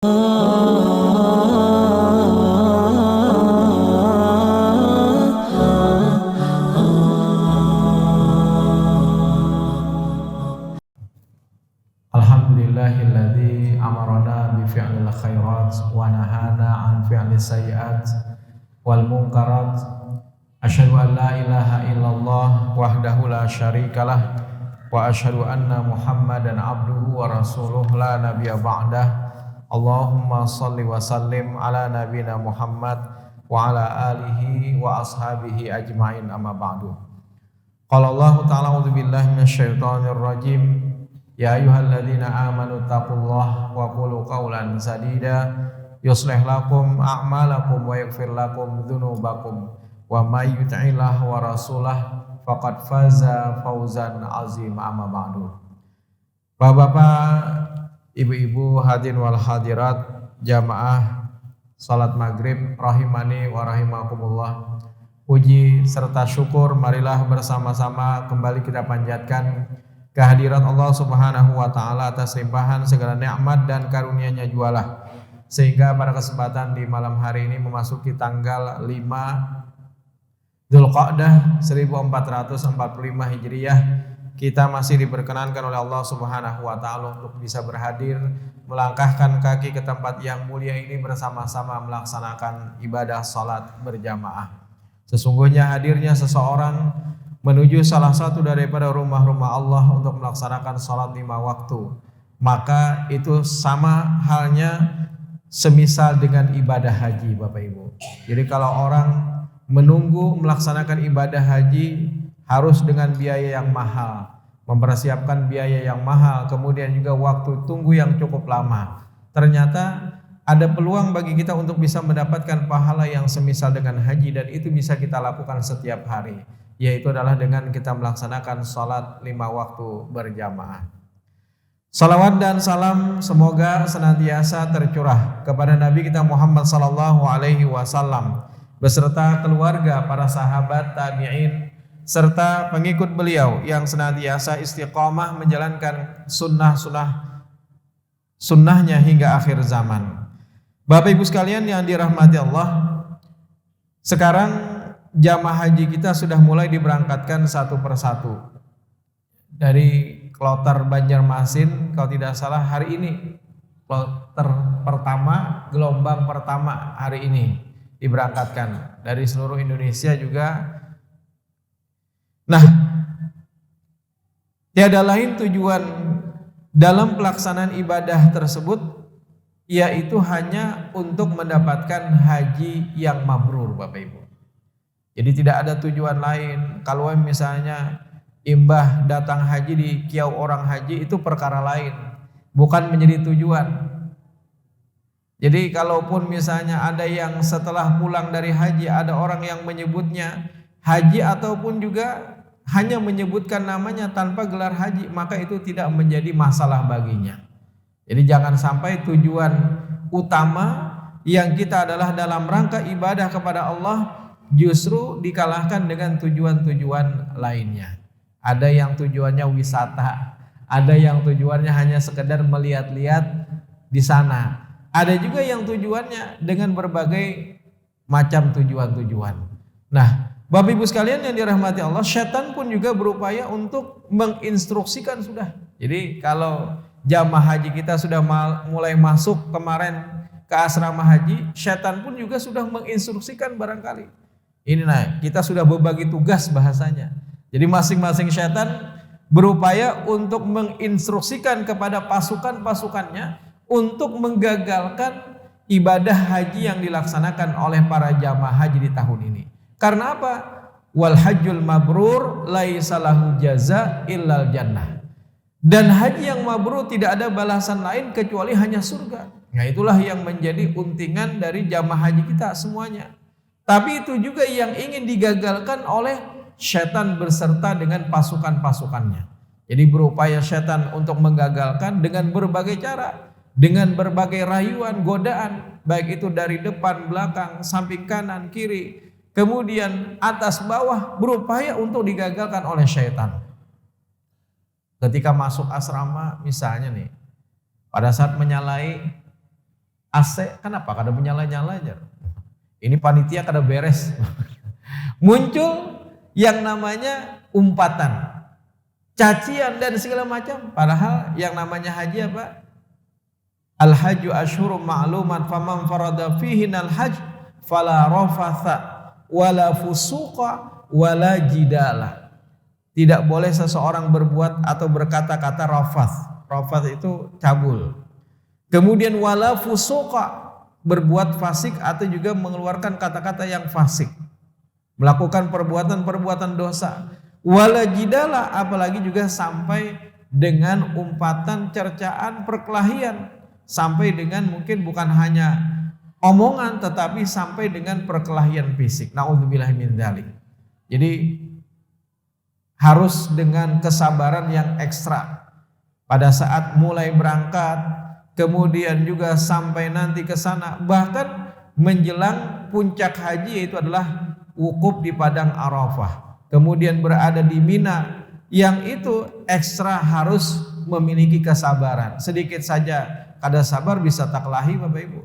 Alhamdulillahilladzi amarana bi fi'lil khairat wa nahana an fi'lis sayyi'at wal munkarat. Asyhadu an la ilaha illallah wahdahu la syarikalah wa asyhadu anna Muhammadan abduhu wa rasuluh la nabiyya ba'dah. Allahumma shalli wa sallim ala nabiyyina Muhammad wa ala alihi wa ashabihi ajmain, amma ba'du. Qala Allah ta'ala a'udzu billahi minasyaitonir rajim. Ya ayyuhalladzina amanu taqullaha wa qulu qawlan sadida yuslih lakum a'malakum wa yaghfir lakum dzunubakum wa may yuti'illah wa rasulah faqad faza fawzan azim, amma ba'du. Bapak-bapak, ibu-ibu, hadirin wal hadirat, jamaah salat maghrib rahimani wa rahimakumullah. Puji serta syukur marilah bersama-sama kembali kita panjatkan kehadiran Allah Subhanahu wa taala atas limpahan segala nikmat dan karunia-Nya jualah, sehingga pada kesempatan di malam hari ini memasuki tanggal 5 Dzulqa'dah 1445 Hijriah, kita masih diperkenankan oleh Allah Subhanahu wa taala untuk bisa berhadir, melangkahkan kaki ke tempat yang mulia ini bersama-sama melaksanakan ibadah salat berjamaah. Sesungguhnya hadirnya seseorang menuju salah satu daripada rumah-rumah Allah untuk melaksanakan salat 5 waktu, maka itu sama halnya semisal dengan ibadah haji, Bapak Ibu. Jadi kalau orang menunggu melaksanakan ibadah haji harus dengan biaya yang mahal, mempersiapkan biaya yang mahal, kemudian juga waktu tunggu yang cukup lama. Ternyata ada peluang bagi kita untuk bisa mendapatkan pahala yang semisal dengan haji, dan itu bisa kita lakukan setiap hari, yaitu adalah dengan kita melaksanakan salat 5 waktu berjamaah. Salawat dan salam semoga senantiasa tercurah kepada Nabi kita Muhammad sallallahu alaihi wasallam beserta keluarga, para sahabat, tabi'in, serta pengikut beliau yang senantiasa istiqamah menjalankan sunnahnya hingga akhir zaman. Bapak Ibu sekalian yang dirahmati Allah, sekarang jamaah haji kita sudah mulai diberangkatkan satu persatu dari kloter Banjarmasin. Kalau tidak salah hari ini kloter pertama, gelombang pertama hari ini diberangkatkan. Dari seluruh Indonesia juga. Nah, tiada lain tujuan dalam pelaksanaan ibadah tersebut yaitu hanya untuk mendapatkan haji yang mabrur, Bapak Ibu. Jadi tidak ada tujuan lain. Kalau misalnya imbah datang haji di kiau orang haji, itu perkara lain, bukan menjadi tujuan. Jadi kalaupun misalnya ada yang setelah pulang dari haji ada orang yang menyebutnya haji ataupun juga hanya menyebutkan namanya tanpa gelar haji, maka itu tidak menjadi masalah baginya. Jadi jangan sampai tujuan utama yang kita adalah dalam rangka ibadah kepada Allah justru dikalahkan dengan tujuan-tujuan lainnya. Ada yang tujuannya wisata, ada yang tujuannya hanya sekedar melihat-lihat di sana. Ada juga yang tujuannya dengan berbagai macam tujuan-tujuan. Nah, Bapak Ibu sekalian yang dirahmati Allah, setan pun juga berupaya untuk menginstruksikan sudah. Jadi kalau jamaah haji kita sudah mulai masuk kemarin ke asrama haji, setan pun juga sudah menginstruksikan barangkali. Ini kita sudah berbagi tugas bahasanya. Jadi masing-masing setan berupaya untuk menginstruksikan kepada pasukan-pasukannya untuk menggagalkan ibadah haji yang dilaksanakan oleh para jamaah haji di tahun ini. Karena apa? Wal hajjul mabrur laisa lahu jaza illal jannah. Dan haji yang mabrur tidak ada balasan lain kecuali hanya surga. Nah, itulah yang menjadi untingan dari jamaah haji kita semuanya. Tapi itu juga yang ingin digagalkan oleh setan beserta dengan pasukan-pasukannya. Jadi berupaya setan untuk menggagalkan dengan berbagai cara, dengan berbagai rayuan, godaan, baik itu dari depan, belakang, samping kanan, kiri, kemudian atas bawah, berupaya untuk digagalkan oleh setan. Ketika masuk asrama misalnya nih, pada saat menyalai AC kenapa? Kada menyala-nyala aja. Ini panitia kada beres. Muncul yang namanya umpatan, cacian dan segala macam. Padahal yang namanya haji apa? Al-hajju asyhurum ma'luman faman farada fihinal hajj fala rafatha wala fusuqa wala jidala. Tidak boleh seseorang berbuat atau berkata-kata rafath. Rafath itu cabul. Kemudian wala fusuqa, berbuat fasik atau juga mengeluarkan kata-kata yang fasik, melakukan perbuatan-perbuatan dosa. Wala jidala, apalagi juga sampai dengan umpatan, cercaan, perkelahian, sampai dengan mungkin bukan hanya omongan tetapi sampai dengan perkelahian fisik. Naudzubillah min dzalik. Jadi harus dengan kesabaran yang ekstra pada saat mulai berangkat, kemudian juga sampai nanti ke sana, bahkan menjelang puncak haji, yaitu adalah wukuf di padang Arafah, kemudian berada di Mina, yang itu ekstra harus memiliki kesabaran. Sedikit saja kada sabar bisa taklahi Bapak Ibu.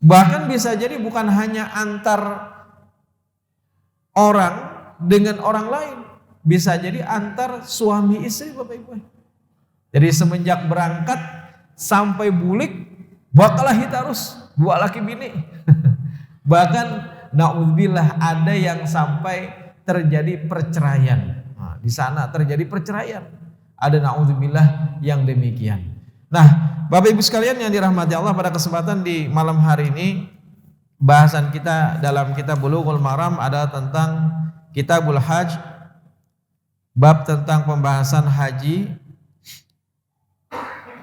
Bahkan bisa jadi bukan hanya antar orang dengan orang lain, bisa jadi antar suami istri Bapak Ibu. Jadi semenjak berangkat sampai bulik bakalahi terus dua laki bini. Bahkan naudzubillah ada yang sampai terjadi perceraian. Nah, di sana terjadi perceraian. Ada naudzubillah yang demikian. Nah, Bapak Ibu sekalian yang dirahmati Allah, pada kesempatan di malam hari ini bahasan kita dalam kitab Bulughul Maram adalah tentang Kitabul Hajj, bab tentang pembahasan haji.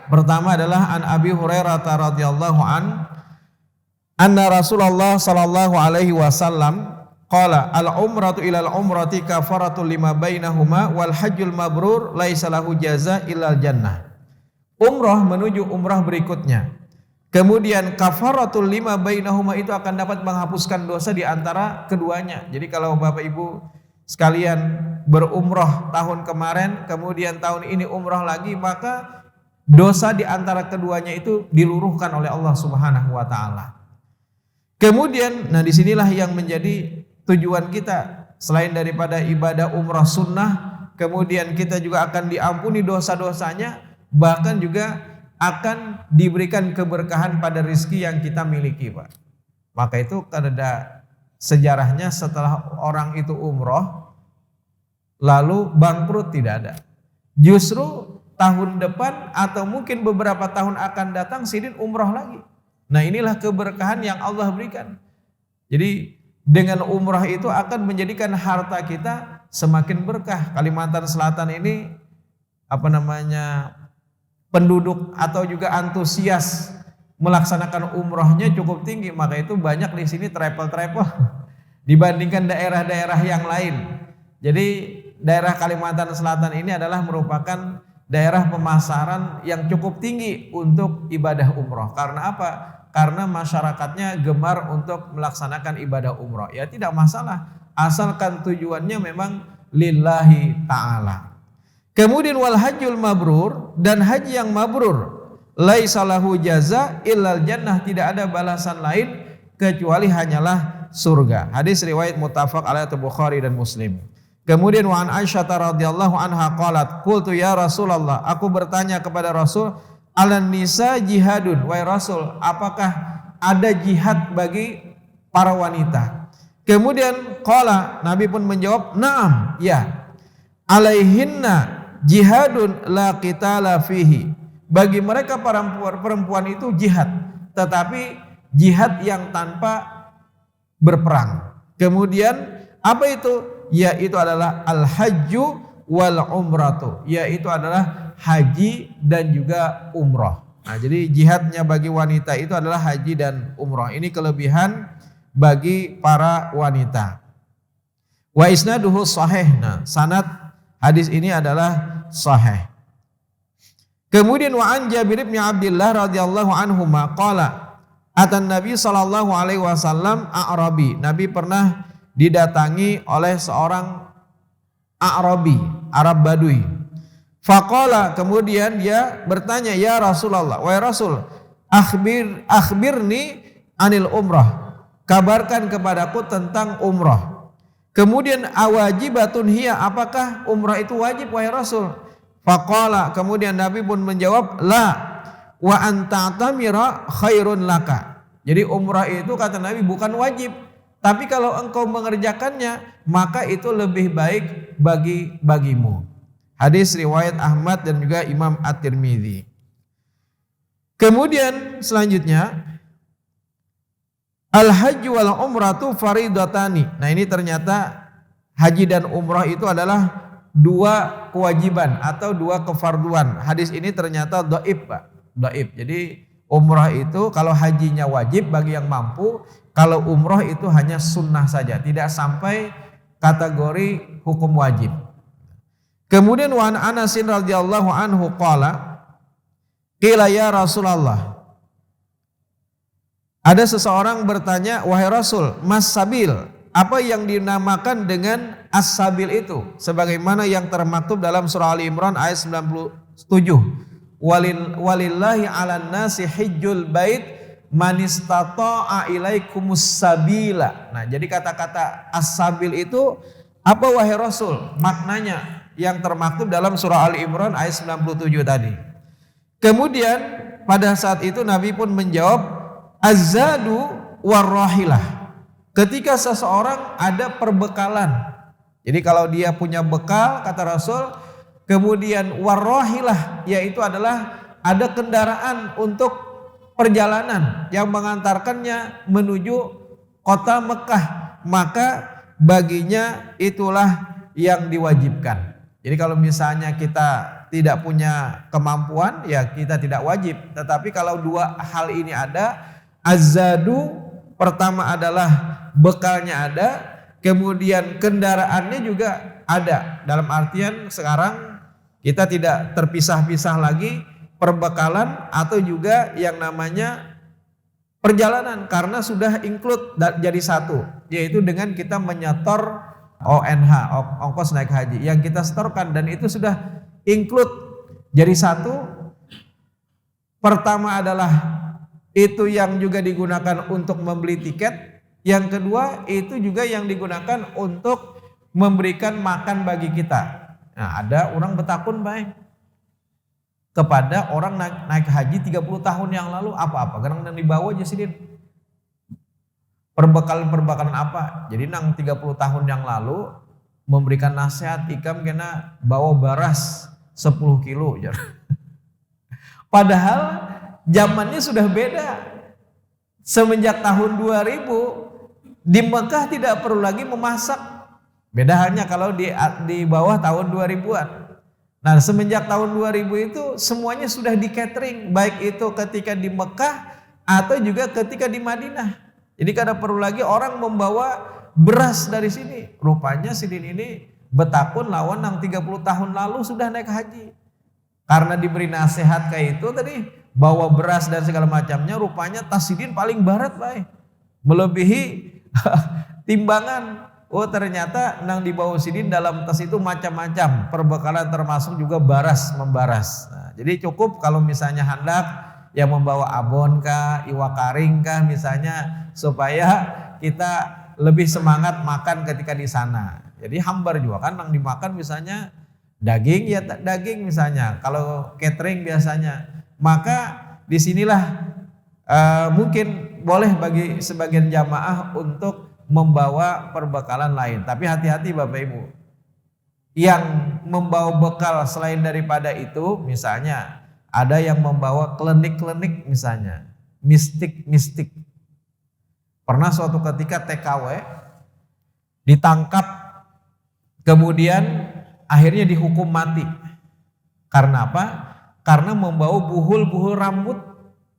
Pertama adalah an Abi Hurairah radhiyallahu an anna Rasulullah sallallahu alaihi wasallam qala al umratu ilal umrati kafaratul lima bainahuma wal hajjul mabrur laisa lahu jaza illal jannah. Umrah menuju umrah berikutnya, kemudian kafaratul lima bainahuma itu akan dapat menghapuskan dosa di antara keduanya. Jadi kalau Bapak Ibu sekalian berumrah tahun kemarin, kemudian tahun ini umrah lagi, maka dosa di antara keduanya itu diluruhkan oleh Allah Subhanahu wa taala. Kemudian, nah disinilah yang menjadi tujuan kita, selain daripada ibadah umrah sunnah, kemudian kita juga akan diampuni dosa-dosanya, bahkan juga akan diberikan keberkahan pada rezeki yang kita miliki, Pak. Maka itu ada sejarahnya, setelah orang itu umrah lalu bangkrut, tidak ada. Justru tahun depan atau mungkin beberapa tahun akan datang sidin umrah lagi. Nah, inilah keberkahan yang Allah berikan. Jadi dengan umrah itu akan menjadikan harta kita semakin berkah. Kalimantan Selatan ini penduduk atau juga antusias melaksanakan umrahnya cukup tinggi, maka itu banyak di sini travel dibandingkan daerah-daerah yang lain. Jadi daerah Kalimantan Selatan ini adalah merupakan daerah pemasaran yang cukup tinggi untuk ibadah umrah. Karena apa? Karena masyarakatnya gemar untuk melaksanakan ibadah umrah. Ya tidak masalah, asalkan tujuannya memang lillahi ta'ala. Kemudian wal hajjul mabrur, dan haji yang mabrur, laisa lahu jaza illal jannah, tidak ada balasan lain kecuali hanyalah surga. Hadis riwayat muttafaq alaihi Bukhari dan Muslim. Kemudian wa an Aisyah radhiyallahu anha qalat qultu ya Rasulullah, aku bertanya kepada Rasul, alan nisa jihadun, wahai Rasul, apakah ada jihad bagi para wanita? Kemudian qala, Nabi pun menjawab, na'am, ya. Alaihinna jihadun la qitala fihi, bagi mereka perempuan itu jihad, tetapi jihad yang tanpa berperang. Kemudian apa itu? Yaitu adalah al-hajju wal umratu, yaitu adalah haji dan juga umrah. Nah, jadi jihadnya bagi wanita itu adalah haji dan umrah. Ini kelebihan bagi para wanita. Wa isnaduhu sahih. Nah, sanad hadis ini adalah sahih. Kemudian wa an Jabir bin Abdullah radhiyallahu anhuma qala atan Nabi sallallahu alaihi wasallam a'rabi. Nabi pernah didatangi oleh seorang A'rabi, Arab Badui. Faqala, kemudian dia bertanya, ya Rasulullah, wahai Rasul, akhbirni anil umrah, kabarkan kepadaku tentang umrah. Kemudian awajibatun hiya, apakah umrah itu wajib wahai Rasul? Faqala, kemudian Nabi pun menjawab, la wa anta tamira khairun laka. Jadi umrah itu kata Nabi bukan wajib, tapi kalau engkau mengerjakannya maka itu lebih baik bagimu. Hadis riwayat Ahmad dan juga Imam At-Tirmidzi. Kemudian selanjutnya al-hajj wal umratu faridatani. Nah, ini ternyata haji dan umrah itu adalah dua kewajiban atau dua kefarduan. Hadis ini ternyata dhaif, Pak. Dhaif. Jadi umrah itu kalau hajinya wajib bagi yang mampu, kalau umrah itu hanya sunnah saja, tidak sampai kategori hukum wajib. Kemudian wa an Anas radhiyallahu anhu qala qila ya Rasulullah. Ada seseorang bertanya, wahai Rasul, mas sabil, apa yang dinamakan dengan as-sabil itu? Sebagaimana yang termaktub dalam surah Ali Imran ayat 97. Walillahi 'alan nasi hijjul bait man istata'a ilaikumus sabila. Nah, jadi kata-kata as-sabil itu apa wahai Rasul? Maknanya yang termaktub dalam surah Ali Imran ayat 97 tadi. Kemudian pada saat itu Nabi pun menjawab, az-zadu warrahilah. Ketika seseorang ada perbekalan. Jadi kalau dia punya bekal kata Rasul, kemudian warrahilah yaitu adalah ada kendaraan untuk perjalanan yang mengantarkannya menuju kota Mekah, maka baginya itulah yang diwajibkan. Jadi kalau misalnya kita tidak punya kemampuan, ya kita tidak wajib. Tetapi kalau dua hal ini ada, az-zadu pertama adalah bekalnya ada, kemudian kendaraannya juga ada. Dalam artian sekarang kita tidak terpisah-pisah lagi perbekalan atau juga yang namanya perjalanan, karena sudah include jadi satu, yaitu dengan kita menyetor ONH, ongkos naik haji yang kita setorkan, dan itu sudah include jadi satu. Pertama adalah itu yang juga digunakan untuk membeli tiket, yang kedua itu juga yang digunakan untuk memberikan makan bagi kita. Nah, ada orang bertakun baik kepada orang naik haji 30 tahun yang lalu, apa-apa kadang yang dibawa aja sidin. Perbekalan apa? Jadi nang 30 tahun yang lalu memberikan nasihat ikam kena bawa beras 10 kilo. Padahal zamannya sudah beda. Semenjak tahun 2000 di Mekah tidak perlu lagi memasak. Beda hanya kalau di bawah tahun 2000-an. Nah, semenjak tahun 2000 itu semuanya sudah di catering, baik itu ketika di Mekah atau juga ketika di Madinah. Jadi kada perlu lagi orang membawa beras dari sini. Rupanya sidin ini betakun lawan yang 30 tahun lalu sudah naik haji. Karena diberi nasihat kayak itu tadi, bawa beras dan segala macamnya, rupanya tas sidin paling barat baik. Melebihi timbangan. Oh, ternyata nang dibawa sidin dalam tas itu macam-macam perbekalan, termasuk juga membaras. Nah, jadi cukup kalau misalnya hendak yang membawa abon kah, iwa karing kah misalnya, supaya kita lebih semangat makan ketika di sana. Jadi hambar juga kan yang dimakan misalnya daging, ya daging misalnya. Kalau catering biasanya, maka disinilah mungkin boleh bagi sebagian jamaah untuk membawa perbekalan lain. Tapi hati-hati Bapak Ibu, yang membawa bekal selain daripada itu, misalnya ada yang membawa klinik-klinik misalnya, mistik. Pernah suatu ketika TKW ditangkap, kemudian akhirnya dihukum mati. Karena apa? Karena membawa buhul-buhul rambut.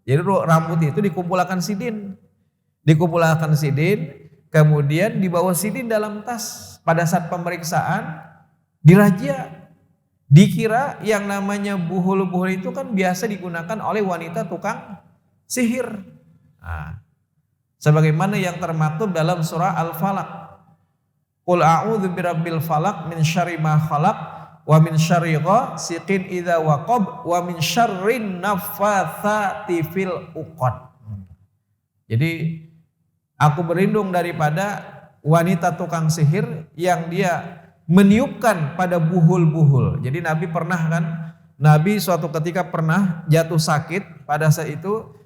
Jadi rambut itu dikumpulkan sidin. Kemudian dibawa sidin dalam tas. Pada saat pemeriksaan dirajia. Dikira yang namanya buhul-buhul itu kan biasa digunakan oleh wanita tukang sihir. Nah, sebagaimana yang termaktub dalam surah Al-Falaq. Qul a'udzu birabbil falaq min syarri ma khalaq wa min syarri ghasiqin idza waqab, wa min syarrin naffatsati fil uqad. Jadi aku berlindung daripada wanita tukang sihir yang dia meniupkan pada buhul-buhul. Jadi Nabi pernah kan, Nabi suatu ketika pernah jatuh sakit pada saat itu.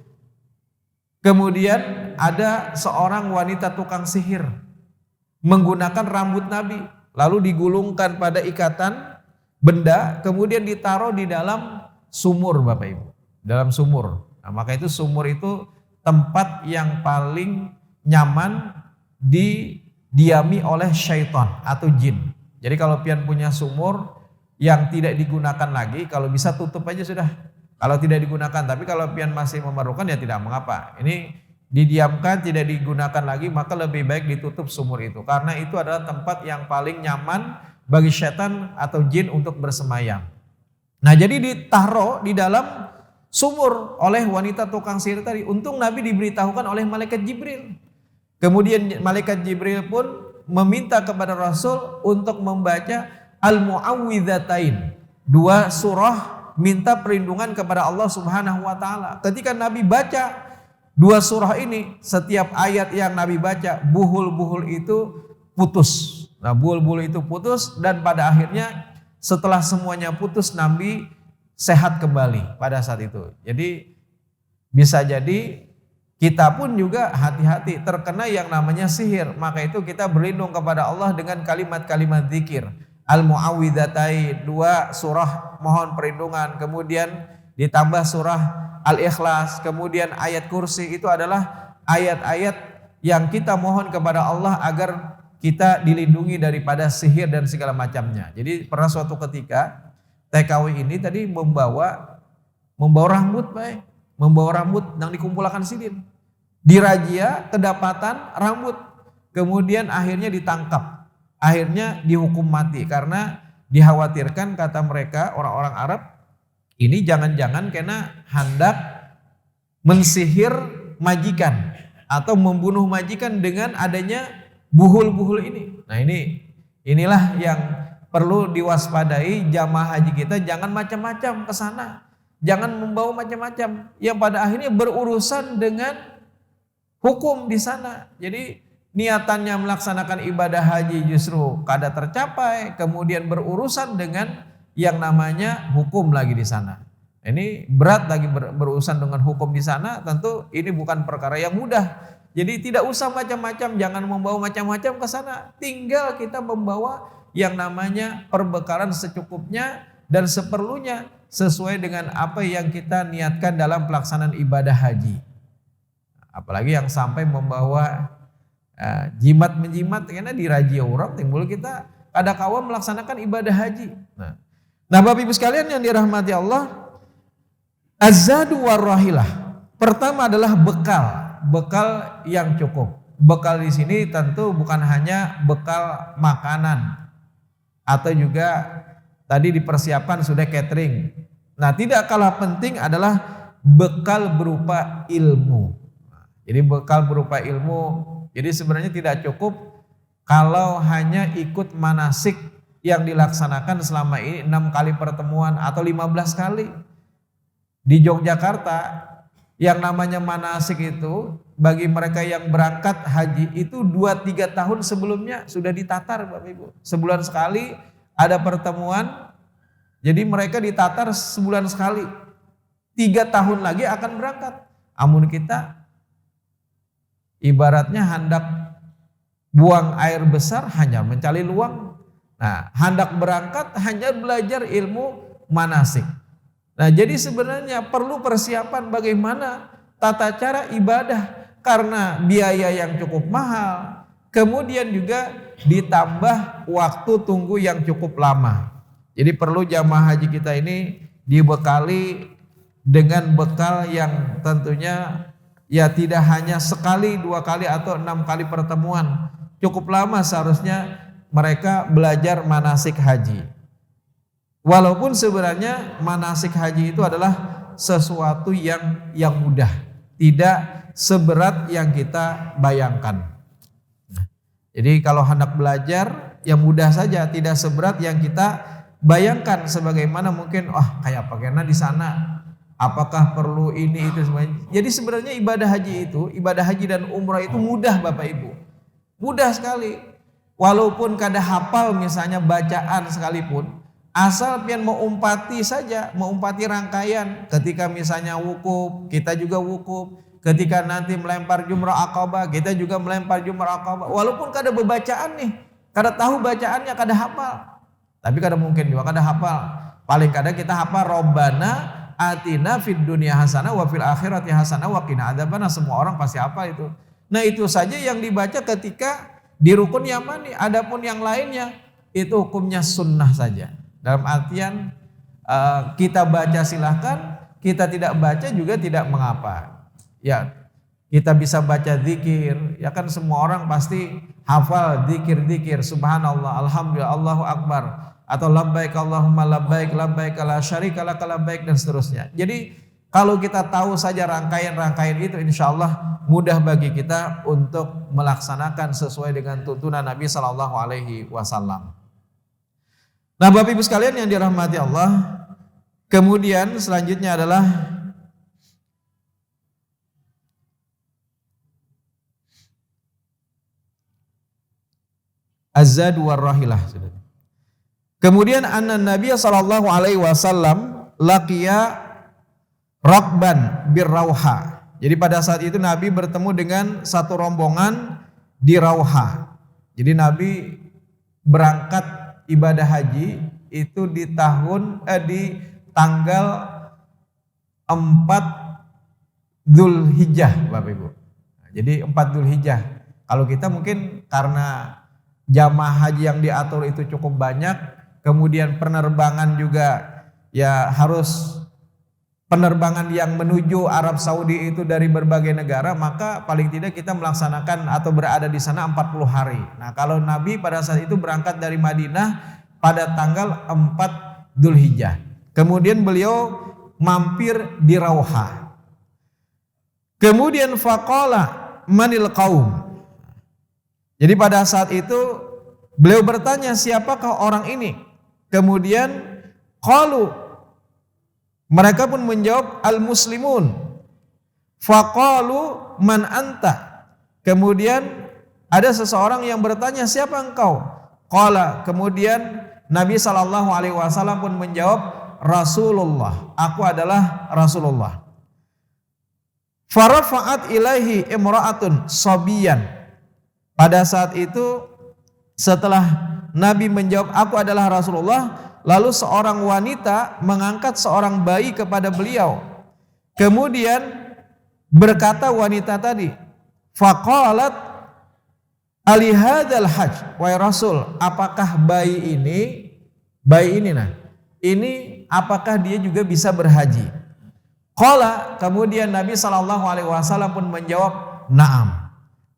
Kemudian ada seorang wanita tukang sihir menggunakan rambut Nabi, lalu digulungkan pada ikatan benda, kemudian ditaruh di dalam sumur, Bapak Ibu, dalam sumur. Nah, maka itu sumur itu tempat yang paling nyaman didiami oleh syaitan atau jin. Jadi kalau pian punya sumur yang tidak digunakan lagi, kalau bisa tutup aja sudah. Kalau tidak digunakan, tapi kalau pian masih memerlukan ya tidak mengapa. Ini didiamkan, tidak digunakan lagi, maka lebih baik ditutup sumur itu. Karena itu adalah tempat yang paling nyaman bagi setan atau jin untuk bersemayam. Nah, jadi ditaruh di dalam sumur oleh wanita tukang sihir tadi. Untung Nabi diberitahukan oleh malaikat Jibril. Kemudian malaikat Jibril pun meminta kepada Rasul untuk membaca Al-Mu'awwidzatain, 2 surah minta perlindungan kepada Allah Subhanahu wa taala. Ketika Nabi baca 2 surah ini, setiap ayat yang Nabi baca, buhul-buhul itu putus. Nah, buhul-buhul itu putus dan pada akhirnya setelah semuanya putus, Nabi sehat kembali pada saat itu. Jadi bisa jadi kita pun juga hati-hati terkena yang namanya sihir. Maka itu kita berlindung kepada Allah dengan kalimat-kalimat zikir. Al-Mu'awwidzatain, 2 surah mohon perlindungan, kemudian ditambah surah Al-Ikhlas, kemudian ayat kursi. Itu adalah ayat-ayat yang kita mohon kepada Allah agar kita dilindungi daripada sihir dan segala macamnya. Jadi pernah suatu ketika TKW ini tadi membawa rambut, Pak, membawa rambut yang dikumpulkan sidin. Dirajia, kedapatan rambut, kemudian akhirnya ditangkap. Akhirnya dihukum mati karena dikhawatirkan, kata mereka orang-orang Arab, ini jangan-jangan kena hendak mensihir majikan atau membunuh majikan dengan adanya buhul-buhul ini. Nah, inilah yang perlu diwaspadai jamaah haji kita, jangan macam-macam ke sana. Jangan membawa macam-macam yang pada akhirnya berurusan dengan hukum di sana. Jadi niatannya melaksanakan ibadah haji justru kada tercapai, kemudian berurusan dengan yang namanya hukum lagi di sana. Ini berat lagi berurusan dengan hukum di sana, tentu ini bukan perkara yang mudah. Jadi tidak usah macam-macam, jangan membawa macam-macam ke sana. Tinggal kita membawa yang namanya perbekalan secukupnya dan seperlunya sesuai dengan apa yang kita niatkan dalam pelaksanaan ibadah haji. Apalagi yang sampai membawa jimat-menjimat, karena dirajia orang timbul kita kada kawa melaksanakan ibadah haji. Nah, Bapak Ibu sekalian yang dirahmati Allah, az-zadu war-rahilah. Pertama adalah bekal yang cukup. Bekal di sini tentu bukan hanya bekal makanan atau juga tadi dipersiapkan sudah catering. Nah, tidak kalah penting adalah bekal berupa ilmu. Jadi bekal berupa ilmu. Jadi sebenarnya tidak cukup kalau hanya ikut manasik yang dilaksanakan selama ini 6 kali pertemuan atau 15 kali. Di Yogyakarta yang namanya manasik itu bagi mereka yang berangkat haji itu 2-3 tahun sebelumnya sudah ditatar, Bapak Ibu. Sebulan sekali ada pertemuan, jadi mereka ditatar sebulan sekali. 3 tahun lagi akan berangkat. Amun kita ibaratnya hendak buang air besar hanya mencari luang. Nah, hendak berangkat hanya belajar ilmu manasik. Nah, jadi sebenarnya perlu persiapan bagaimana tata cara ibadah karena biaya yang cukup mahal. Kemudian juga ditambah waktu tunggu yang cukup lama. Jadi perlu jamaah haji kita ini dibekali dengan bekal yang tentunya ya tidak hanya sekali, 2 kali atau 6 kali pertemuan. Cukup lama seharusnya mereka belajar manasik haji. Walaupun sebenarnya manasik haji itu adalah sesuatu yang mudah, tidak seberat yang kita bayangkan. Jadi kalau hendak belajar yang mudah saja, tidak seberat yang kita bayangkan sebagaimana mungkin kayak pakaiannya di sana, apakah perlu ini itu semuanya. Jadi sebenarnya ibadah haji dan umrah itu mudah Bapak Ibu. Mudah sekali. Walaupun kada hafal misalnya bacaan sekalipun, asal pian mau umpati saja, mau umpati rangkaian. Ketika misalnya wukuf, kita juga wukuf. Ketika nanti melempar jumrah Aqabah, kita juga melempar jumrah Aqabah. Walaupun kada bebacaan nih, kada tahu bacaannya, kada hafal. Tapi kada mungkin juga kada hafal. Paling kada kita hafal Rabbana atina fid dunya hasanah wa fil akhirati hasanah wa qina adzabannar. Semua orang pasti hafal itu. Nah itu saja yang dibaca ketika di rukun yamani. Adapun yang lainnya itu hukumnya sunnah saja. Dalam artian kita baca silahkan, kita tidak baca juga tidak mengapa. Ya kita bisa baca zikir, ya kan semua orang pasti hafal zikir-zikir, subhanallah, alhamdulillah, Allahu akbar, atau labbaik Allahumma labbaik, labbaik la syarika lak labbaik, dan seterusnya. Jadi kalau kita tahu saja rangkaian-rangkaian itu, insya Allah mudah bagi kita untuk melaksanakan sesuai dengan tuntunan Nabi Sallallahu Alaihi Wasallam. Nah, Bapak Ibu sekalian yang dirahmati Allah, kemudian selanjutnya adalah azad war rahilah. Kemudian anna Nabi Sallallahu Alaihi Wasallam laqiya Rakban bir Rauha. Jadi pada saat itu Nabi bertemu dengan satu rombongan di Rauha. Jadi Nabi berangkat ibadah haji itu di tanggal 4 Dzulhijjah, Bapak Ibu. Jadi 4 Dzulhijjah. Kalau kita mungkin karena jamaah haji yang diatur itu cukup banyak, kemudian penerbangan juga ya harus penerbangan yang menuju Arab Saudi itu dari berbagai negara, maka paling tidak kita melaksanakan atau berada di sana 40 hari. Nah, kalau Nabi pada saat itu berangkat dari Madinah pada tanggal 4 Dzulhijjah. Kemudian beliau mampir di Rauha. Kemudian faqala manil qaum. Jadi pada saat itu beliau bertanya, siapakah orang ini? Kemudian qalu, mereka pun menjawab al-muslimun. Faqalu man anta. Kemudian ada seseorang yang bertanya, siapa engkau? Qala, kemudian Nabi Sallallahu Alaihi Wasallam pun menjawab, Rasulullah, aku adalah Rasulullah. Farafa'at ilaihi imra'atun sabiyan. Pada saat itu setelah Nabi menjawab aku adalah Rasulullah, lalu seorang wanita mengangkat seorang bayi kepada beliau. Kemudian berkata wanita tadi, faqalat ali hadzal hajj, wahai Rasul, apakah bayi ini apakah dia juga bisa berhaji? Qala, kemudian Nabi Sallallahu Alaihi Wasallam pun menjawab, na'am,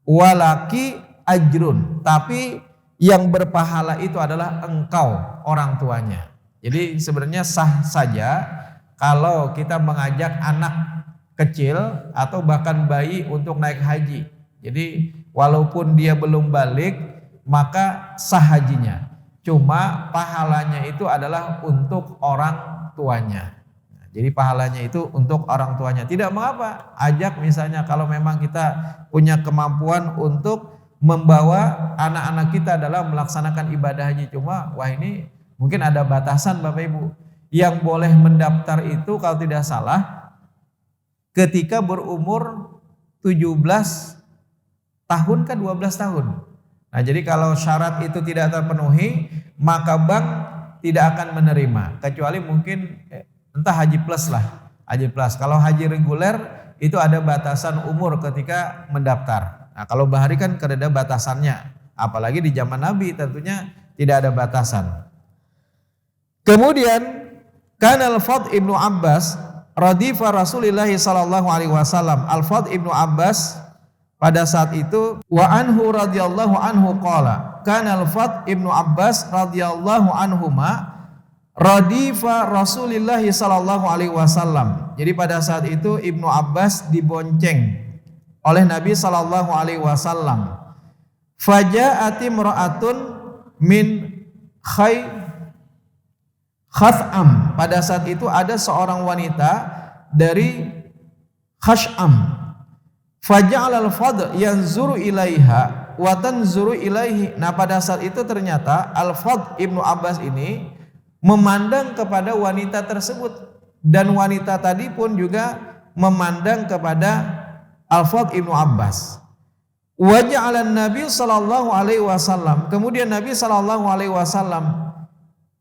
walaki ajrun, tapi yang berpahala itu adalah engkau, orang tuanya. Jadi sebenarnya sah saja kalau kita mengajak anak kecil atau bahkan bayi untuk naik haji. Jadi walaupun dia belum balik, maka sah hajinya. Cuma pahalanya itu adalah untuk orang tuanya. Jadi pahalanya itu untuk orang tuanya. Tidak mengapa, ajak misalnya kalau memang kita punya kemampuan untuk membawa anak-anak kita dalam melaksanakan ibadah haji. Cuma ini mungkin ada batasan Bapak Ibu. Yang boleh mendaftar itu kalau tidak salah ketika berumur 17 tahun ke 12 tahun. Nah, jadi kalau syarat itu tidak terpenuhi, maka bank tidak akan menerima, kecuali mungkin entah haji plus lah. Haji plus. Kalau haji reguler itu ada batasan umur ketika mendaftar. Nah, kalau bahari kan ada batasannya, apalagi di zaman Nabi tentunya tidak ada batasan. Kemudian kana Al-Fadl ibnu Abbas radifa Rasulullah sallallahu alaihi wasallam. Al-Fadl ibnu Abbas pada saat itu wa anhu radhiyallahu anhu qala kana Al-Fadl ibnu Abbas radhiyallahu anhuma radifa Rasulullah sallallahu alaihi wasallam. Jadi pada saat itu Ibnu Abbas dibonceng oleh Nabi Sallallahu Alaihi Wasallam. Faja'ati imra'atun min Khath'am. Pada saat itu ada seorang wanita dari Khash'am. Faja'al al-Fadl yanzuru ilaiha wa tanzuru ilaihi. Nah, pada saat itu ternyata Al-Fadl Ibnu Abbas ini memandang kepada wanita tersebut, dan wanita tadi pun juga memandang kepada Al-Fadl Ibnu Abbas. Wa ja'ala Nabi sallallahu alaihi wasallam, kemudian Nabi sallallahu alaihi wasallam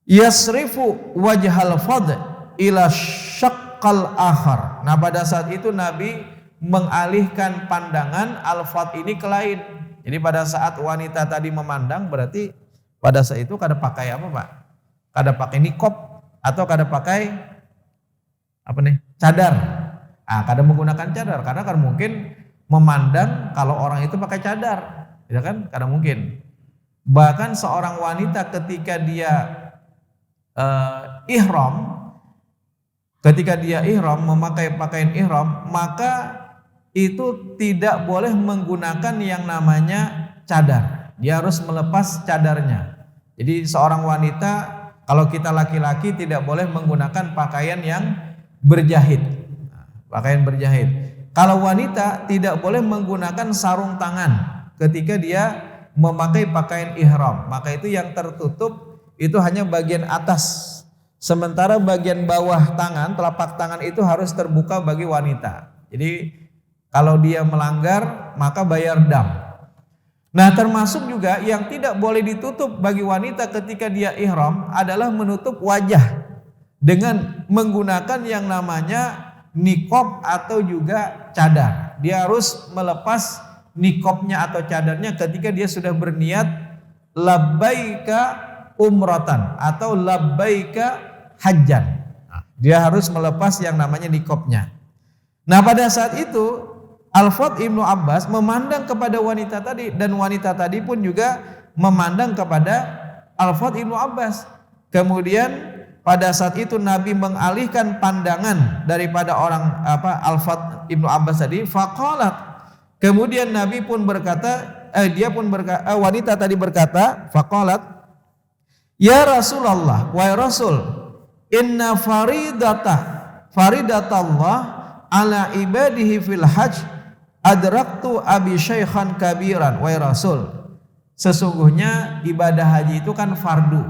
yasrifu wajhal Fadl ila syaqqal akhar. Nah, pada saat itu Nabi mengalihkan pandangan Al-Fadl ini ke lain. Jadi pada saat wanita tadi memandang, berarti pada saat itu kada pakai apa, Pak? Kada pakai nikob atau kada pakai apa nih? Cadar. Ah, kada menggunakan cadar karena kan mungkin memandang kalau orang itu pakai cadar, ya kan? Kada mungkin. Bahkan seorang wanita ketika dia ketika dia ihram, memakai pakaian ihram, maka itu tidak boleh menggunakan yang namanya cadar. Dia harus melepas cadarnya. Jadi seorang wanita, kalau kita laki-laki, tidak boleh menggunakan pakaian yang berjahit. Pakaian berjahit. Kalau wanita tidak boleh menggunakan sarung tangan ketika dia memakai pakaian ihram. Maka itu yang tertutup itu hanya bagian atas. Sementara bagian bawah tangan, telapak tangan itu harus terbuka bagi wanita. Jadi kalau dia melanggar maka bayar dam. Nah, termasuk juga yang tidak boleh ditutup bagi wanita ketika dia ihram adalah menutup wajah dengan menggunakan yang namanya nikob atau juga cadar. Dia harus melepas nikobnya atau cadarnya ketika dia sudah berniat labbaika umratan atau labbaika hajjan. Nah, dia harus melepas yang namanya nikobnya. Nah, pada saat itu Al-Fadl Ibnu Abbas memandang kepada wanita tadi, dan wanita tadi pun juga memandang kepada Al-Fadl Ibnu Abbas. Kemudian pada saat itu Nabi mengalihkan pandangan daripada Al-Fadl Ibnu Abbas tadi, faqalat. Kemudian Nabi pun berkata, wanita tadi berkata, faqalat, ya Rasulullah, wahai Rasul, inna faridatallah ala ibadihi fil hajj adraktu abi syaikhan kabiran. Wahai Rasul, sesungguhnya ibadah haji itu kan fardu.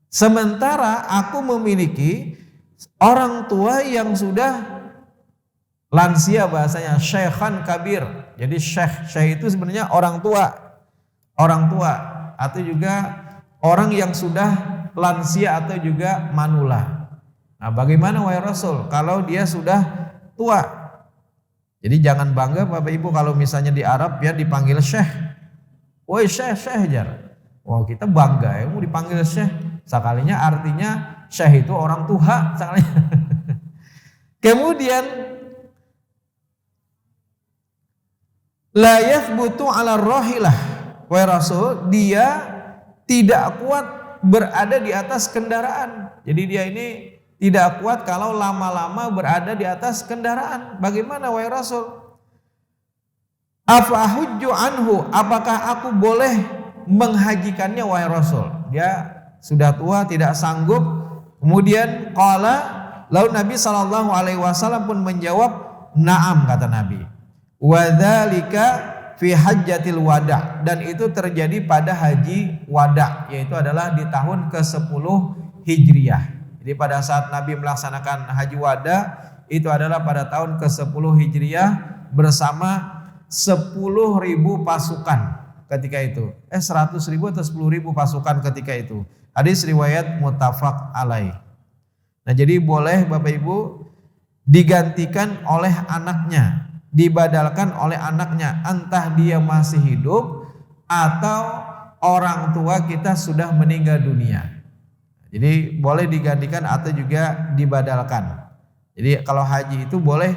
Sementara aku memiliki orang tua yang sudah lansia, bahasanya syaikhan kabir. Jadi syekh itu sebenarnya orang tua atau juga orang yang sudah lansia atau juga manula. Nah, bagaimana wahai Rasul kalau dia sudah tua? Jadi jangan bangga Bapak Ibu kalau misalnya di Arab ya dipanggil syekh. Woi syekh jar. Wah, kita bangga ya mau dipanggil syekh. Sekalinya artinya syekh itu orang tua sekalinya. Kemudian la yathbutu ala rahilah. Wahai Rasul, dia tidak kuat berada di atas kendaraan. Jadi dia ini tidak kuat kalau lama-lama berada di atas kendaraan. Bagaimana wahai Rasul? Afa hujju anhu, apakah aku boleh menghajikannya wahai Rasul? Dia sudah tua, tidak sanggup. Kemudian qala, lalu Nabi sallallahu alaihi wasallam pun menjawab, "Na'am," kata Nabi. Wa dzalika fi hajjatil wada', dan itu terjadi pada haji wada', yaitu adalah di tahun ke-10 Hijriah. Jadi pada saat Nabi melaksanakan haji wada itu adalah pada tahun ke-10 Hijriah bersama 10.000 pasukan ketika itu. 100.000 atau 10.000 pasukan ketika itu. Hadis riwayat muttafaq alaih. Nah, jadi boleh Bapak Ibu digantikan oleh anaknya, dibadalkan oleh anaknya, entah dia masih hidup atau orang tua kita sudah meninggal dunia. Jadi boleh digantikan atau juga dibadalkan. Jadi kalau haji itu boleh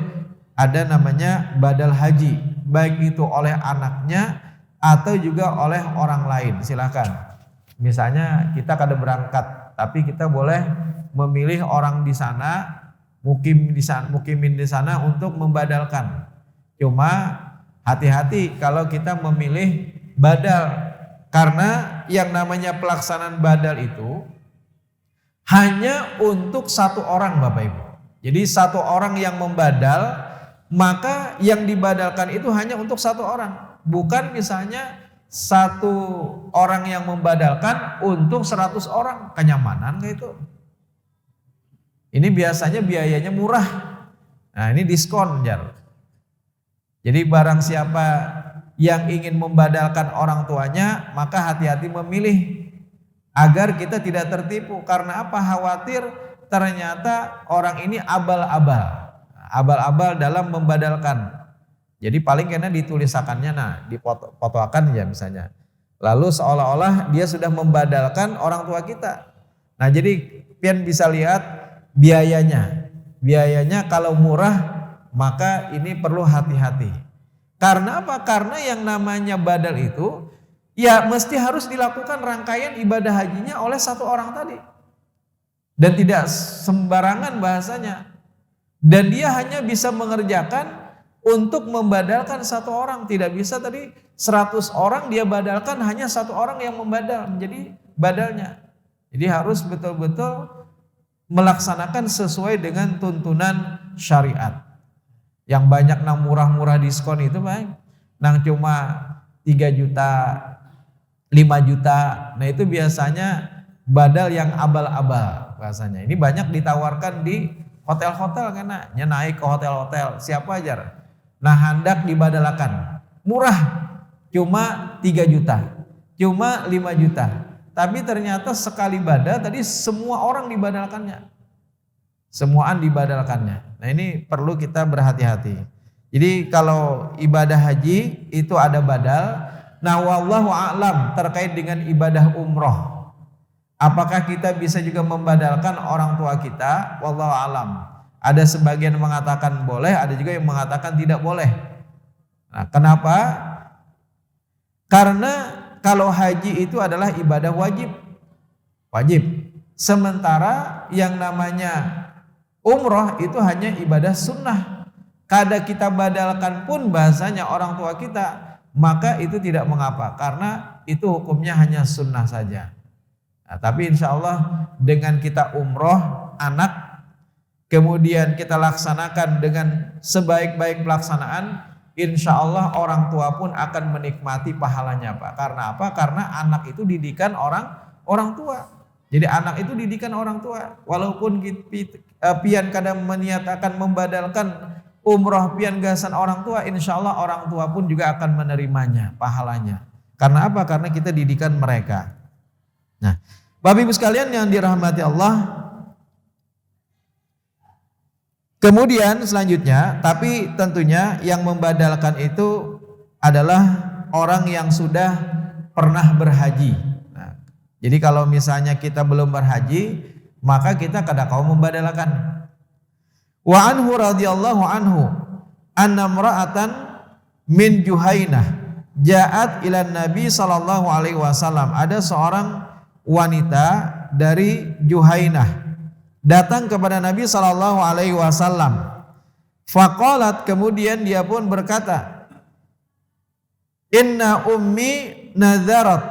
ada namanya badal haji, baik itu oleh anaknya atau juga oleh orang lain. Silakan. Misalnya kita kada berangkat, tapi kita boleh memilih orang di sana, mukimin di sana untuk membadalkan. Cuma hati-hati kalau kita memilih badal, karena yang namanya pelaksanaan badal itu hanya untuk satu orang Bapak Ibu. Jadi satu orang yang membadal, maka yang dibadalkan itu hanya untuk satu orang. Bukan misalnya satu orang yang membadalkan untuk 100 orang. Kenyamanan kayak itu. Ini biasanya biayanya murah. Nah ini diskon Jar. Jadi barang siapa yang ingin membadalkan orang tuanya, maka hati-hati memilih agar kita tidak tertipu. Karena apa? Khawatir ternyata orang ini abal-abal dalam membadalkan. Jadi paling kena ditulisakannya, nah dipoto-fotokan ya misalnya. Lalu seolah-olah dia sudah membadalkan orang tua kita. Nah jadi pian bisa lihat biayanya. Biayanya kalau murah maka ini perlu hati-hati. Karena apa? Karena yang namanya badal itu ya mesti harus dilakukan rangkaian ibadah hajinya oleh satu orang tadi. Dan tidak sembarangan bahasanya. Dan dia hanya bisa mengerjakan untuk membadalkan satu orang. Tidak bisa tadi 100 orang dia badalkan, hanya satu orang yang membadal menjadi badalnya. Jadi harus betul-betul melaksanakan sesuai dengan tuntunan syariat. Yang banyak nang murah-murah diskon itu baik. Nang cuma 3 juta, 5 juta. Nah itu biasanya badal yang abal-abal bahasanya. Ini banyak ditawarkan di hotel-hotel karena naik ke hotel-hotel. Siapa aja. Nah hendak dibadalkan. Murah. Cuma 3 juta. Cuma 5 juta. Tapi ternyata sekali badal tadi semua orang dibadalkannya. Semuaan dibadalkannya. Nah ini perlu kita berhati-hati. Jadi kalau ibadah haji itu ada badal. Nah wallahu a'lam terkait dengan ibadah umroh. Apakah kita bisa juga membadalkan orang tua kita? Wallahu a'lam. Ada sebagian mengatakan boleh, ada juga yang mengatakan tidak boleh. Nah kenapa? Karena kalau haji itu adalah ibadah wajib. Wajib. Sementara yang namanya umroh itu hanya ibadah sunnah. Kada kita badalkan pun bahasanya orang tua kita, maka itu tidak mengapa. Karena itu hukumnya hanya sunnah saja. Nah, tapi insya Allah dengan kita umroh anak, kemudian kita laksanakan dengan sebaik-baik pelaksanaan, insya Allah orang tua pun akan menikmati pahalanya Pak. Karena apa? Karena anak itu didikan orang tua. Jadi anak itu didikan orang tua. Walaupun pian kadang menyatakan membadalkan umroh pian gasan orang tua, insya Allah orang tua pun juga akan menerimanya, pahalanya. Karena apa? Karena kita didikan mereka. Nah, Bapak Ibu sekalian yang dirahmati Allah. Kemudian selanjutnya, tapi tentunya yang membadalkan itu adalah orang yang sudah pernah berhaji. Nah, jadi kalau misalnya kita belum berhaji, maka kita kada kau membadalkan. Wa anhu radhiyallahu anhu anna imra'atan min Juhainah ja'at ila Nabi sallallahu alaihi wasallam. Ada seorang wanita dari Juhainah datang kepada Nabi sallallahu alaihi wasallam. Faqalat, kemudian dia pun berkata, "Inna ummi nadzarat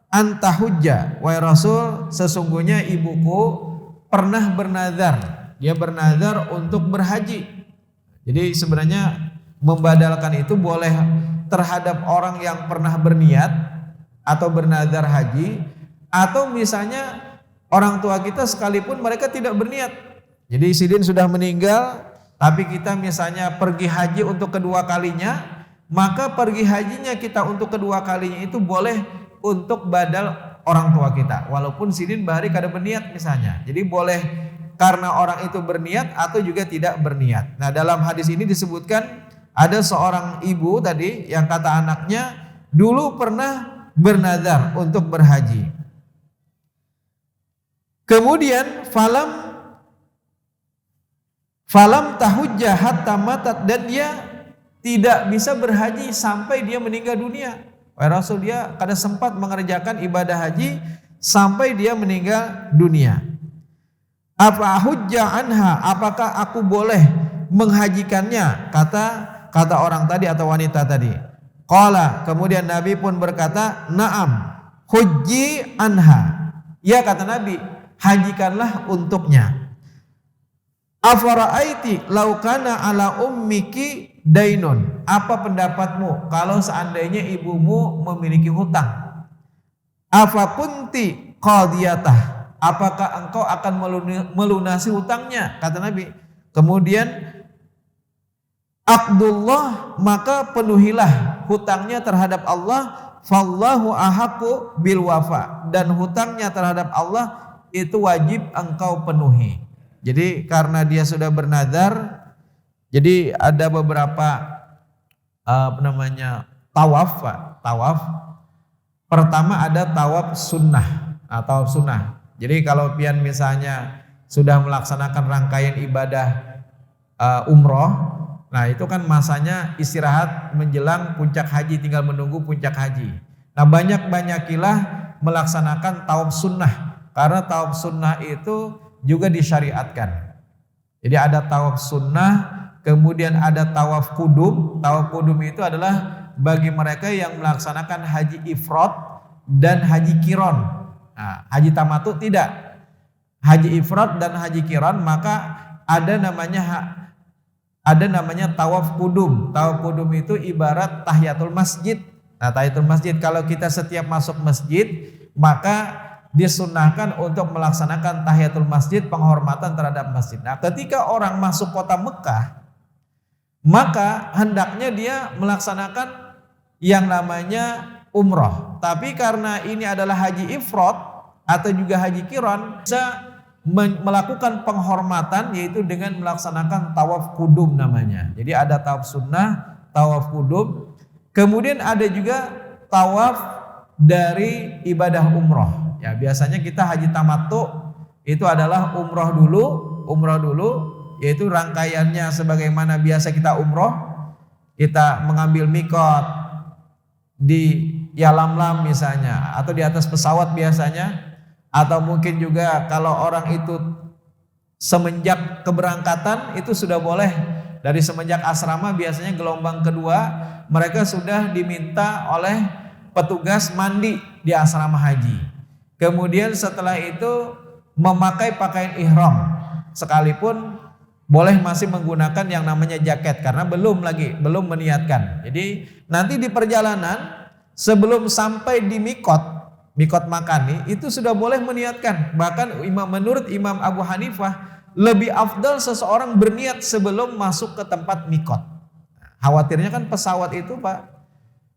anta hujja." Wahai Rasul, sesungguhnya ibuku pernah bernazar. Dia bernazar untuk berhaji. Jadi sebenarnya membadalkan itu boleh terhadap orang yang pernah berniat atau bernazar haji, atau misalnya orang tua kita sekalipun mereka tidak berniat. Jadi sidin sudah meninggal, tapi kita misalnya pergi haji untuk kedua kalinya, maka pergi hajinya kita untuk kedua kalinya itu boleh untuk badal orang tua kita. Walaupun sidin bahari kada berniat misalnya. Jadi boleh karena orang itu berniat atau juga tidak berniat. Nah dalam hadis ini disebutkan ada seorang ibu tadi yang kata anaknya dulu pernah bernazar untuk berhaji. Kemudian falam tahujjah hatta matat, dan dia tidak bisa berhaji sampai dia meninggal dunia. Wahai Rasul, dia kada sempat mengerjakan ibadah haji sampai dia meninggal dunia. Apa hujjah anha, apakah aku boleh menghajikannya? Kata orang tadi atau wanita tadi. Qala, kemudian Nabi pun berkata, "Na'am, hujji anha." Ya kata Nabi, hajikanlah untuknya. Afara'aiti law kana ala ummiki dainun. Apa pendapatmu kalau seandainya ibumu memiliki hutang? Afa kunti qadiyatah. Apakah engkau akan melunasi hutangnya? Kata Nabi. Kemudian Abdullah, maka penuhilah hutangnya terhadap Allah. Fallahu ahaqqu bil wafa. Dan hutangnya terhadap Allah itu wajib engkau penuhi. Jadi karena dia sudah bernazar, jadi ada beberapa tawaf, Pak. Tawaf. Pertama ada tawaf sunnah atau sunnah. Jadi kalau pian misalnya sudah melaksanakan rangkaian ibadah umroh, nah itu kan masanya istirahat menjelang puncak haji, tinggal menunggu puncak haji. Nah banyak-banyakilah melaksanakan tawaf sunnah, karena tawaf sunnah itu juga disyariatkan. Jadi ada tawaf sunnah, kemudian ada tawaf kudum. Tawaf kudum itu adalah bagi mereka yang melaksanakan haji ifrad dan haji kiron. Nah, haji tamattu tidak. Haji ifrad dan haji kiron, maka ada namanya tawaf kudum. Tawaf kudum itu ibarat tahiyatul masjid. Nah, tahiyatul masjid, kalau kita setiap masuk masjid, maka disunnahkan untuk melaksanakan tahiyatul masjid, penghormatan terhadap masjid. Nah, ketika orang masuk kota Mekah, maka hendaknya dia melaksanakan yang namanya umroh. Tapi karena ini adalah haji ifrad atau juga haji kiron, bisa melakukan penghormatan yaitu dengan melaksanakan tawaf kudum namanya. Jadi ada tawaf sunnah, tawaf kudum, kemudian ada juga tawaf dari ibadah umroh. Ya biasanya kita haji tamattu itu adalah umroh dulu, yaitu rangkaiannya sebagaimana biasa kita umroh, kita mengambil mikot di Yalamlam misalnya, atau di atas pesawat biasanya, atau mungkin juga kalau orang itu semenjak keberangkatan itu sudah boleh, dari semenjak asrama biasanya gelombang kedua mereka sudah diminta oleh petugas mandi di asrama haji. Kemudian setelah itu memakai pakaian ihram, sekalipun boleh masih menggunakan yang namanya jaket karena belum meniatkan. Jadi nanti di perjalanan sebelum sampai di mikot makani itu sudah boleh meniatkan. Bahkan menurut Imam Abu Hanifah lebih afdal seseorang berniat sebelum masuk ke tempat mikot. Khawatirnya kan pesawat itu, Pak,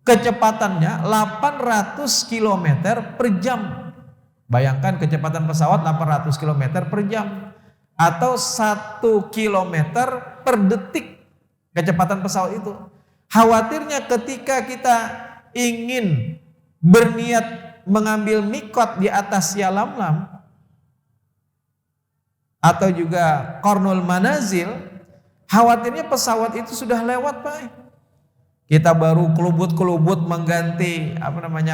kecepatannya 800 km per jam. Bayangkan kecepatan pesawat 800 km per jam. Atau 1 km per detik kecepatan pesawat itu. Khawatirnya ketika kita ingin berniat mengambil mikot di atas Yalamlam atau juga Qarnul Manazil, khawatirnya pesawat itu sudah lewat, Pak. Kita baru kelubut-kelubut mengganti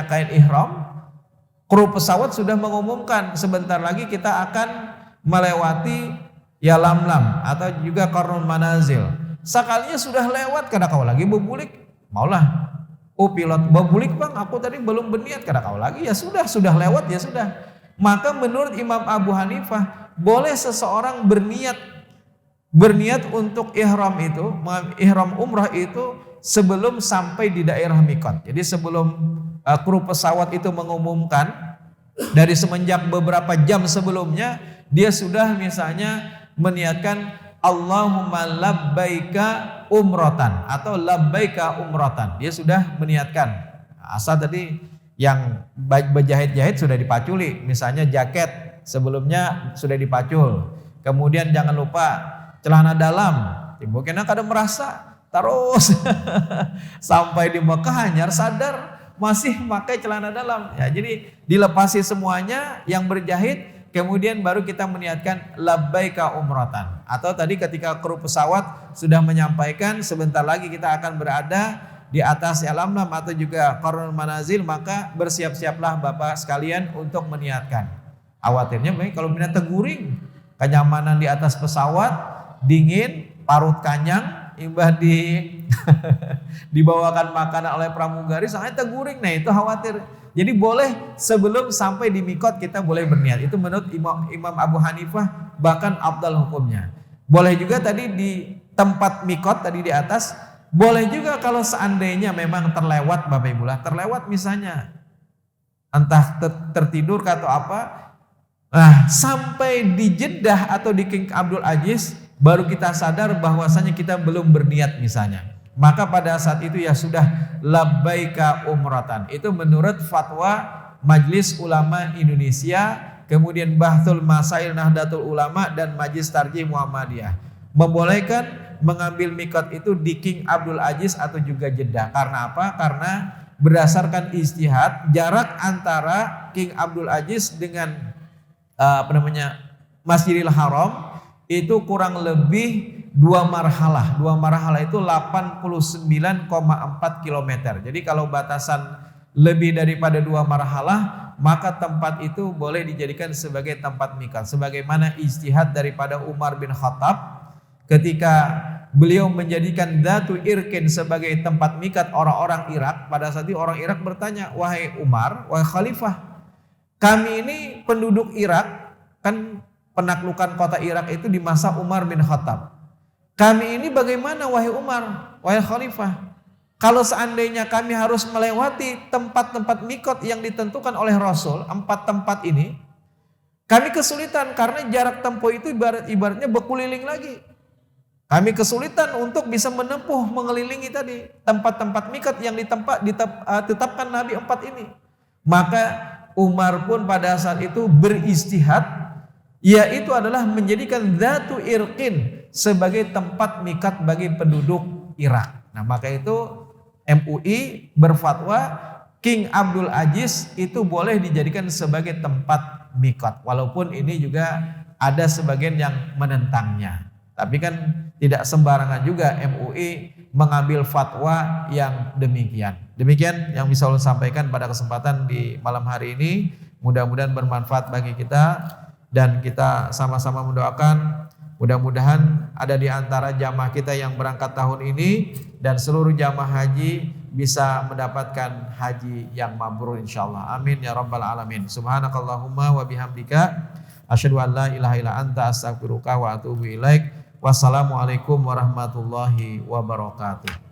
kain ihram, kru pesawat sudah mengumumkan sebentar lagi kita akan melewati Yalamlam atau juga Qarnul Manazil. Sekalinya sudah lewat, karena kau lagi berbulik, maulah. Oh pilot berbulik, Bang, aku tadi belum berniat, karena kau lagi, ya sudah lewat, ya sudah. Maka menurut Imam Abu Hanifah boleh seseorang berniat untuk ihram umrah itu sebelum sampai di daerah mikot. Jadi sebelum kru pesawat itu mengumumkan, dari semenjak beberapa jam sebelumnya dia sudah misalnya meniatkan Allahumma labbaika umrotan atau labbaika umrotan. Dia sudah meniatkan. Asal tadi yang berjahit-jahit sudah dipaculi, misalnya jaket sebelumnya sudah dipacul. Kemudian jangan lupa celana dalam. Mungkin kada merasa terus sampai di Mekah hanya sadar masih pakai celana dalam. Ya, jadi dilepasi semuanya yang berjahit. Kemudian baru kita meniatkan labbaika umratan. Atau tadi ketika kru pesawat sudah menyampaikan sebentar lagi kita akan berada di atas Yalamlam atau juga Qarnul Manazil, maka bersiap-siaplah Bapak sekalian untuk meniatkan. Khawatirnya kalau minat teguring, kenyamanan di atas pesawat, dingin, parut kanyang, imbah dibawakan makanan oleh pramugari sangat teguring. Nah itu khawatir. Jadi boleh sebelum sampai di mikot kita boleh berniat. Itu menurut Imam Abu Hanifah bahkan afdal hukumnya. Boleh juga tadi di tempat mikot tadi di atas. Boleh juga kalau seandainya memang terlewat Bapak Ibu lah. Terlewat misalnya entah tertidur atau apa. Nah sampai di Jeddah atau di King Abdul Aziz baru kita sadar bahwasanya kita belum berniat misalnya. Maka pada saat itu ya sudah labbaika umratan. Itu menurut fatwa Majelis Ulama Indonesia, kemudian Bahthul Masail Nahdlatul Ulama dan Majelis Tarjih Muhammadiyah. Membolehkan mengambil mikot itu di King Abdul Aziz atau juga Jeddah. Karena apa? Karena berdasarkan ijtihad jarak antara King Abdul Aziz dengan Masjidil Haram itu kurang lebih 2 marhalah. 2 marhalah itu 89,4 km. Jadi kalau batasan lebih daripada 2 marhalah, maka tempat itu boleh dijadikan sebagai tempat mikot. Sebagaimana ijtihad daripada Umar bin Khattab ketika beliau menjadikan Dzatu Irkin sebagai tempat mikot orang-orang Irak. Pada saat itu orang Irak bertanya, wahai Umar, wahai Khalifah, kami ini penduduk Irak, kan penaklukan kota Irak itu di masa Umar bin Khattab. Kami ini bagaimana wahai Umar, wahai Khalifah? Kalau seandainya kami harus melewati tempat-tempat mikot yang ditentukan oleh Rasul, 4 tempat ini, kami kesulitan karena jarak tempuh itu ibaratnya berkeliling lagi. Kami kesulitan untuk bisa menempuh mengelilingi tadi tempat-tempat mikot yang ditetapkan Nabi 4 ini. Maka Umar pun pada saat itu beristihad, yaitu adalah menjadikan Dzatu Irqin sebagai tempat mikat bagi penduduk Irak. Nah maka itu MUI berfatwa King Abdul Aziz itu boleh dijadikan sebagai tempat mikat. Walaupun ini juga ada sebagian yang menentangnya. Tapi kan tidak sembarangan juga MUI mengambil fatwa yang demikian. Demikian yang bisa saya sampaikan pada kesempatan di malam hari ini. Mudah-mudahan bermanfaat bagi kita dan kita sama-sama mendoakan mudah-mudahan ada di antara jamaah kita yang berangkat tahun ini dan seluruh jamaah haji bisa mendapatkan haji yang mabrur insyaallah. Amin ya rabbal alamin. Subhanakallahumma wa bihamdika asyhadu an la ilaha illa anta astaghfiruka wa atubu ilaik. Wassalamualaikum warahmatullahi wabarakatuh.